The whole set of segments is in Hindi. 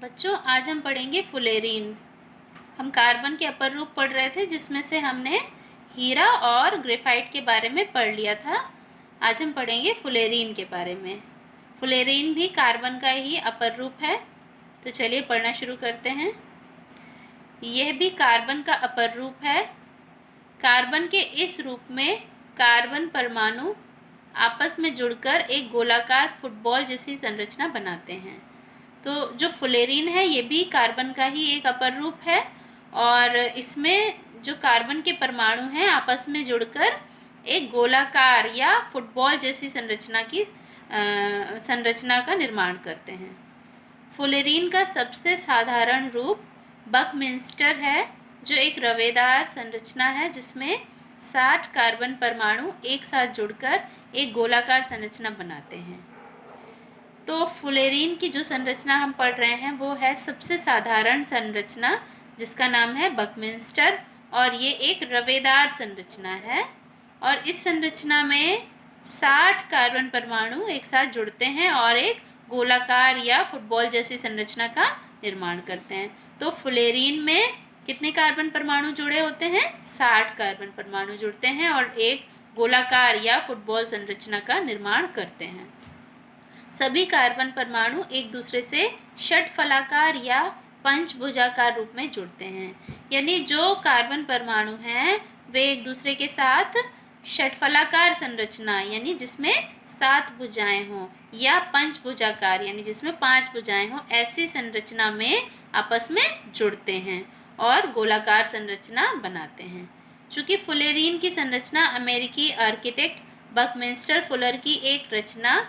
बच्चों, आज हम पढ़ेंगे फुलेरीन। हम कार्बन के अपर रूप पढ़ रहे थे, जिसमें से हमने हीरा और ग्रेफाइट के बारे में पढ़ लिया था। आज हम पढ़ेंगे फुलेरीन के बारे में। फुलेरीन भी कार्बन का ही अपर रूप है। तो चलिए पढ़ना शुरू करते हैं। यह भी कार्बन का अपर रूप है। कार्बन के इस रूप में कार्बन परमाणु आपस में जुड़कर एक गोलाकार फुटबॉल जैसी संरचना बनाते हैं। तो जो फुलेरीन है ये भी कार्बन का ही एक अपर रूप है, और इसमें जो कार्बन के परमाणु हैं आपस में जुड़कर एक गोलाकार या फुटबॉल जैसी संरचना का निर्माण करते हैं। फुलेरीन का सबसे साधारण रूप बकमिंस्टर है, जो एक रवेदार संरचना है जिसमें 60 कार्बन परमाणु एक साथ जुड़कर एक गोलाकार संरचना बनाते हैं। तो फुलेरीन की जो संरचना हम पढ़ रहे हैं वो है सबसे साधारण संरचना, जिसका नाम है बकमिंस्टर, और ये एक रवेदार संरचना है। और इस संरचना में 60 कार्बन परमाणु एक साथ जुड़ते हैं और एक गोलाकार या फुटबॉल जैसी संरचना का निर्माण करते हैं। तो फुलेरीन में कितने कार्बन परमाणु जुड़े होते हैं? 60 कार्बन परमाणु जुड़ते हैं और एक गोलाकार या फुटबॉल संरचना का निर्माण करते हैं। सभी कार्बन परमाणु एक दूसरे से षटफलाकार या पंचभुजाकार रूप में जुड़ते हैं। यानी जो कार्बन परमाणु हैं वे एक दूसरे के साथ षटफलाकार संरचना, यानी जिसमें 7 भुजाएं हों, या पंचभुजाकार यानी जिसमें 5 भुजाएं हों, ऐसी संरचना में आपस में जुड़ते हैं और गोलाकार संरचना बनाते हैं। चूँकि फुलेरीन की संरचना अमेरिकी आर्किटेक्ट बकमिंस्टर फुलर की एक रचना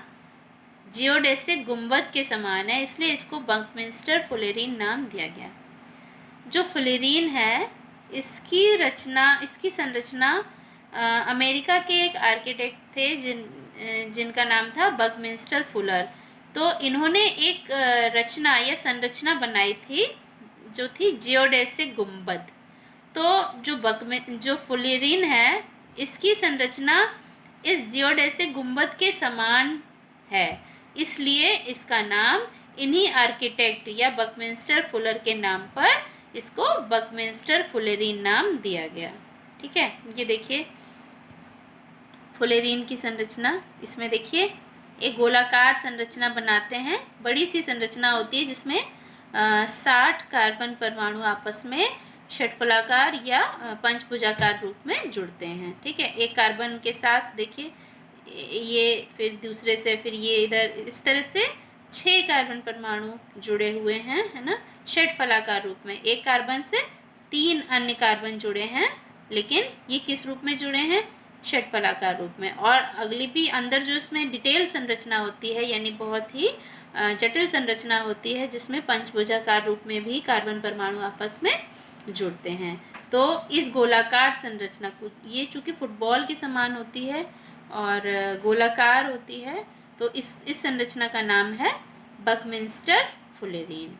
जियोडेसिक गुंबद के समान है, इसलिए इसको बकमिंस्टर फुलेरीन नाम दिया गया। जो फुलेरीन है इसकी संरचना अमेरिका के एक आर्किटेक्ट थे जिनका नाम था बकमिंस्टर फुलर। तो इन्होंने एक रचना या संरचना बनाई थी जो थी जियोडेसिक गुंबद। तो जो फुलेरीन है इसकी संरचना इस जियोडेसिक गुंबद के समान है, इसलिए इसका नाम इन्हीं आर्किटेक्ट या बकमिंस्टर फुलर के नाम पर इसको बकमिंस्टर फुलेरीन नाम दिया गया। ठीक है, ये देखिए फुलेरीन की संरचना। इसमें देखिए एक गोलाकार संरचना बनाते हैं, बड़ी सी संरचना होती है जिसमें 60 कार्बन परमाणु आपस में षटफलाकार या पंचभुजाकार रूप में जुड़ते हैं। ठीक है, एक कार्बन के साथ देखिए ये, फिर दूसरे से, फिर ये इधर, इस तरह से 6 कार्बन परमाणु जुड़े हुए हैं, है ना, षटफलाकार रूप में। एक कार्बन से 3 अन्य कार्बन जुड़े हैं, लेकिन ये किस रूप में जुड़े हैं? षटफलाकार रूप में। और अगली भी अंदर जो इसमें डिटेल संरचना होती है, यानी बहुत ही जटिल संरचना होती है, जिसमें पंचभुजाकार रूप में भी कार्बन परमाणु आपस में जुड़ते हैं। तो इस गोलाकार संरचना को, ये चूँकि फुटबॉल के समान होती है और गोलाकार होती है, तो इस संरचना का नाम है बकमिंस्टर फुलेरीन।